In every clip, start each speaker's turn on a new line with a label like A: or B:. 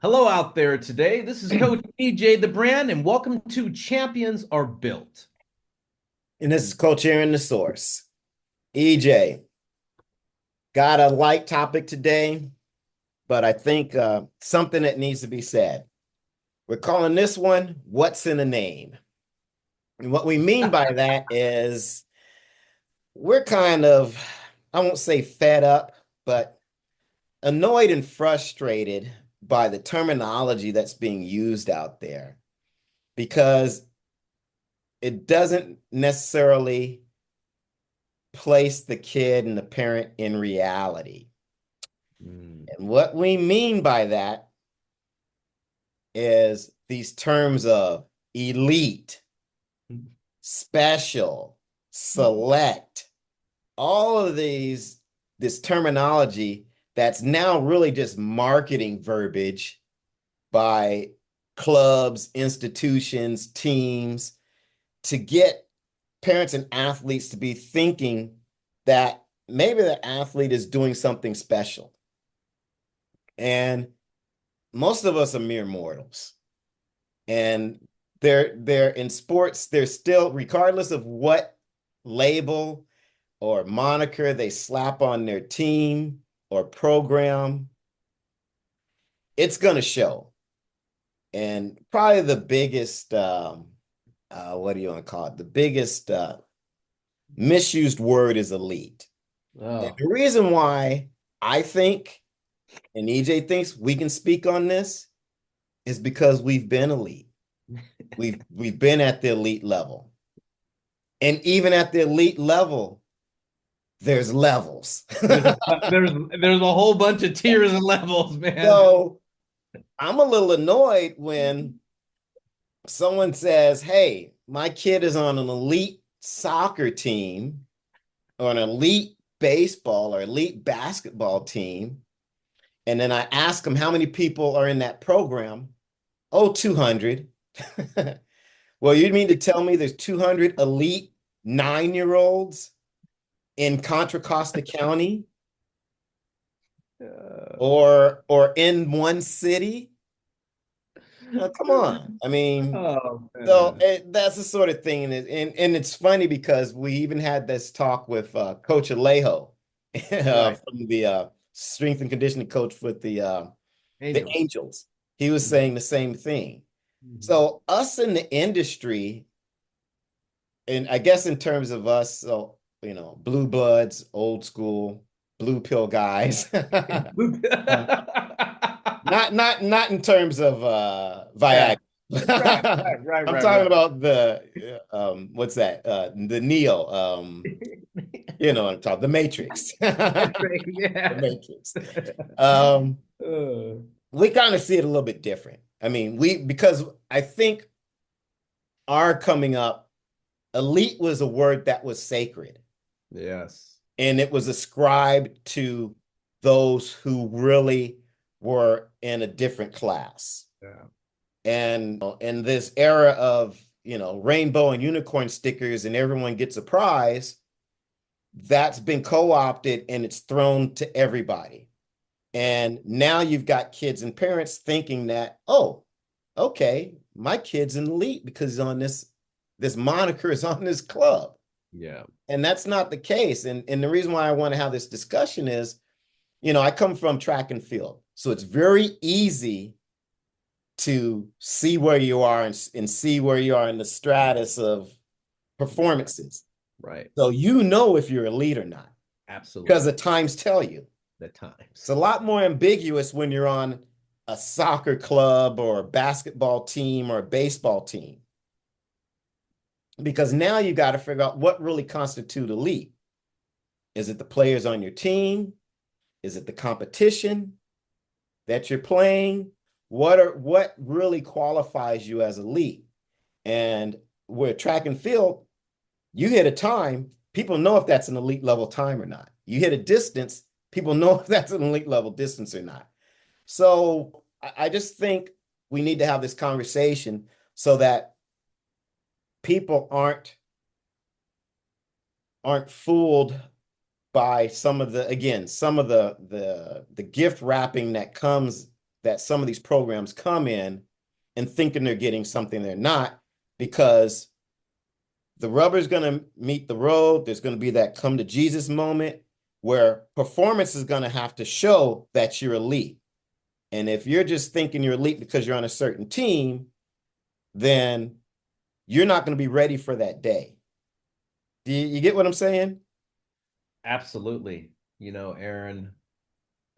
A: Hello out there today. This is Coach EJ the Brand, and welcome to Champions Are Built.
B: And this is Coach Aaron the Source. EJ, got a light topic today, but I think something that needs to be said. We're calling this one What's in a Name? And what we mean by that is we're kind of, I won't say fed up, but annoyed and frustrated by the terminology that's being used out there because it doesn't necessarily place the kid and the parent in reality.
A: Mm.
B: And what we mean by that is these terms of elite, special, select, all of this terminology that's now really just marketing verbiage by clubs, institutions, teams to get parents and athletes to be thinking that maybe the athlete is doing something special. And most of us are mere mortals. And they're in sports, they're still, regardless of what label or moniker they slap on their team or program, it's going to show. And probably the biggest, what do you want to call it? The biggest misused word is elite. And
A: Oh,
B: the reason why I think, and EJ thinks we can speak on this, is because we've been elite. We've been at the elite level. And even at the elite level, there's levels.
A: there's a, there's a whole bunch of tiers and levels, man.
B: So I'm a little annoyed when someone says, hey, my kid is on an elite soccer team or an elite baseball or elite basketball team. And then I ask them how many people are in that program. Oh, 200. Well, you mean to tell me there's 200 elite 9-year-olds in Contra Costa County or in one city? Come on. I mean,
A: Oh
B: so
A: man.
B: that's the sort of thing. And it's funny because we even had this talk with Coach Alejo
A: Right.
B: from the strength and conditioning coach with the
A: Angels.
B: Angels. He was saying the same thing.
A: Mhm.
B: So us in the industry, and I guess in terms of us, so blue bloods, old school, blue pill guys. Uh, not in terms of
A: Yeah.
B: Viagra.
A: Right, right, right,
B: I'm
A: right,
B: talking
A: right.
B: about the what's that? The Neo, you know what I'm talking, the Matrix.
A: That's
B: The
A: right, yeah.
B: Matrix. Um,
A: Uh,
B: we kind of see it a little bit different. I mean, because I think our coming up, elite was a word that was sacred
A: yes.
B: and it was ascribed to those who really were in a different class.
A: Yeah.
B: And in this era of, rainbow and unicorn stickers and everyone gets a prize, that's been co-opted and it's thrown to everybody. And now you've got kids and parents thinking that, oh, okay, my kid's an elite because he's on this moniker is on this club.
A: Yeah.
B: And that's not the case. And the reason why I want to have this discussion is, I come from track and field. So it's very easy to see where you are and see where you are in the stratus of performances.
A: Right.
B: So if you're a lead or not, because
A: Absolutely.
B: the times tell you.
A: The
B: It's
A: times.
B: a lot more ambiguous when you're on a soccer club or a basketball team or a baseball team, because now you got to figure out what really constitute elite. Is it the players on your team? Is it the competition that you're playing? What really qualifies you as elite? And with track and field, you hit a time, people know if that's an elite level time or not. You hit a distance, people know if that's an elite level distance or not. So I just think we need to have this conversation so that people aren't fooled by some of the gift wrapping that comes that some of these programs come in and thinking they're getting something they're not, because the rubber's going to meet the road. There's going to be that come to Jesus moment where performance is going to have to show that you're elite. And if you're just thinking you're elite because you're on a certain team, then you're not going to be ready for that day. Do you get what I'm saying?
A: Absolutely. You know, Aaron,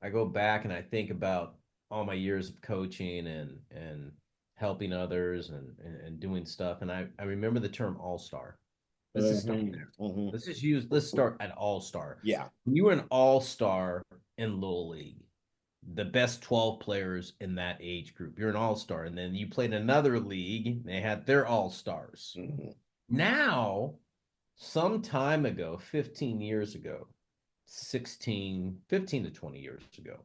A: I go back and I think about all my years of coaching and helping others and doing stuff. And I remember the term all-star. Let's just start there. Let's start at all-star.
B: Yeah.
A: When you were an all-star in Little League, the best 12 players in that age group, you're an all-star. And then you played another league, they had their all-stars. Now, some time ago, 15 years ago, 15 to 20 years ago,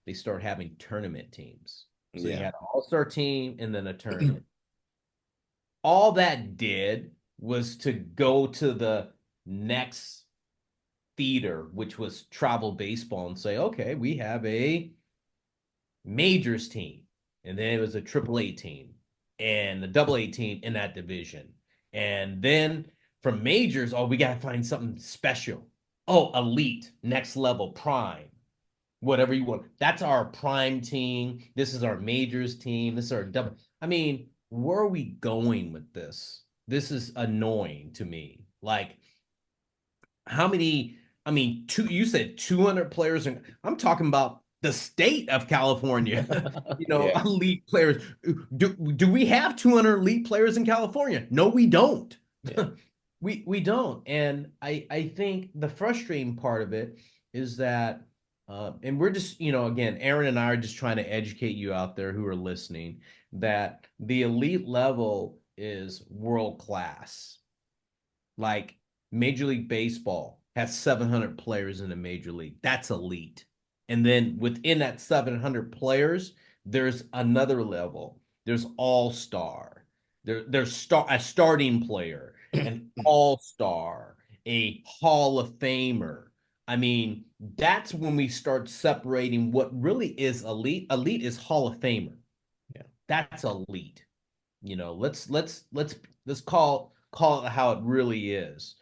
A: they started having tournament teams. So you had an all-star team and then a tournament. All that did was to go to the next theater, which was travel baseball, and say, okay, we have a majors team. And then it was a triple A team and the double A team in that division. And then from majors, oh, we got to find something special. Oh, elite, next level, prime, whatever you want. That's our prime team. This is our majors team. This is our double. I mean, where are we going with this? This is annoying to me. Like, how many? I mean, you said 200 players, and I'm talking about the state of California.
B: Yeah.
A: Elite players. Do we have 200 elite players in California? No, we don't.
B: Yeah.
A: We don't. And I think the frustrating part of it is that and we're just, again, Aaron and I are just trying to educate you out there who are listening that the elite level is world class. Like Major League Baseball has 700 players in the major league. That's elite. And then within that 700 players, there's another level. There's all-star. There's a starting player, an all-star, a Hall of Famer. I mean, that's when we start separating what really is elite. Elite is Hall of Famer.
B: Yeah.
A: That's elite. Let's call it how it really is.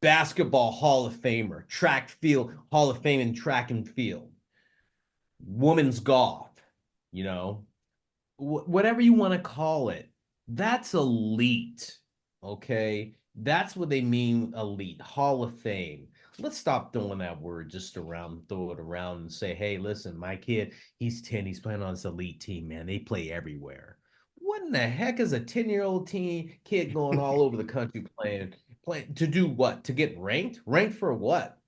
A: Basketball Hall of Famer, track field Hall of Fame in track and field, women's golf, you know, whatever you want to call it. That's elite. Okay. That's what they mean elite, Hall of Fame. Let's stop throwing that word just around, throw it around and say, hey, listen, my kid, he's 10, he's playing on this elite team, man. They play everywhere. What in the heck is a 10-year-old teen kid going all over the country playing to do what? To get ranked? Ranked for what?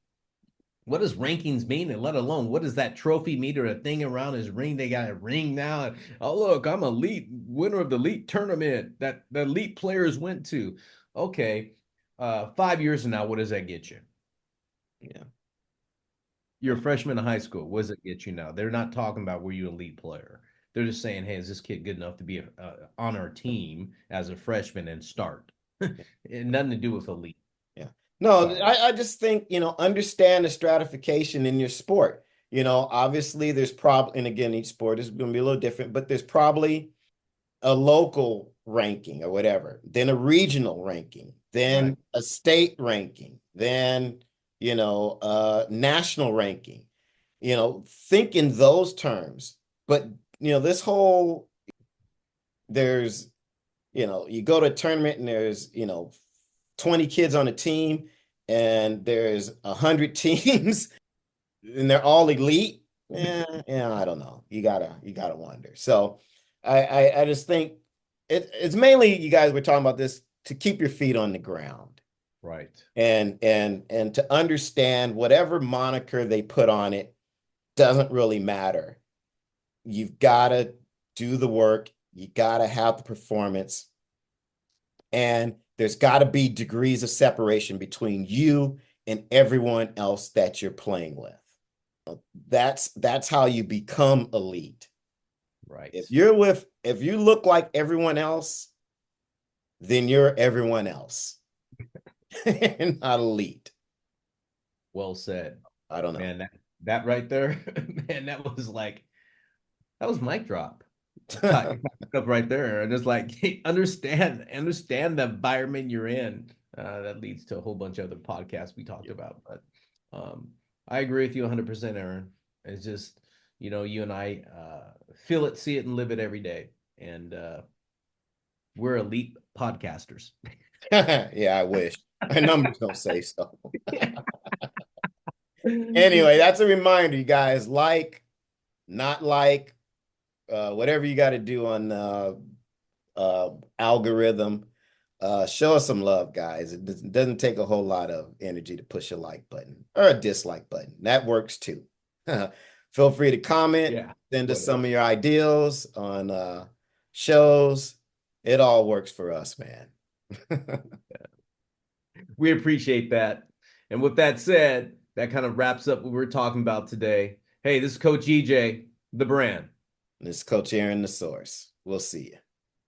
A: What does rankings mean? And let alone what does that trophy meter, a thing around his ring? They got a ring now. And, oh, look, I'm elite winner of the elite tournament that the elite players went to. Okay. 5 years from now, what does that get you?
B: Yeah.
A: You're a freshman in high school. What does it get you now? They're not talking about were you an elite player. They're just saying, hey, is this kid good enough to be on our team as a freshman and start? It nothing to do with elite.
B: Yeah. No,
A: Sorry.
B: I just think, understand the stratification in your sport. Obviously there's probably, and again, each sport is going to be a little different, but there's probably a local ranking or whatever, then a regional ranking, then
A: Right.
B: a state ranking, then, national ranking, think in those terms. But, this whole, there's, you go to a tournament and there's, 20 kids on a team and there's 100 teams and they're all elite. Yeah, I don't know. You gotta wonder. So I just think it's mainly, you guys were talking about this, to keep your feet on the ground
A: Right.
B: and to understand whatever moniker they put on it doesn't really matter. You've got to do the work. You got to have the performance. And there's got to be degrees of separation between you and everyone else that you're playing with. That's how you become elite.
A: Right.
B: If you look like everyone else, then you're everyone else. Not elite.
A: Well said.
B: I don't know.
A: Man, that right there, man, that was like That was mic drop. Stuff right there. And it's like, hey, understand the environment you're in. That leads to a whole bunch of other podcasts we talked about. But I agree with you 100%, Aaron. It's just, you and I feel it, see it, and live it every day. And we're elite podcasters.
B: Yeah, I wish. My numbers don't say so. Anyway, that's a reminder, you guys. Like, not like, whatever you got to do on algorithm. Show us some love, guys. It doesn't take a whole lot of energy to push a like button or a dislike button. That works too. Feel free to comment,
A: Yeah.
B: send us some of your ideas on shows. It all works for us, man.
A: We appreciate that. And with that said, that kind of wraps up what we're talking about today. Hey, this is Coach EJ, the brand.
B: This is Coach Aaron, the source. We'll see you.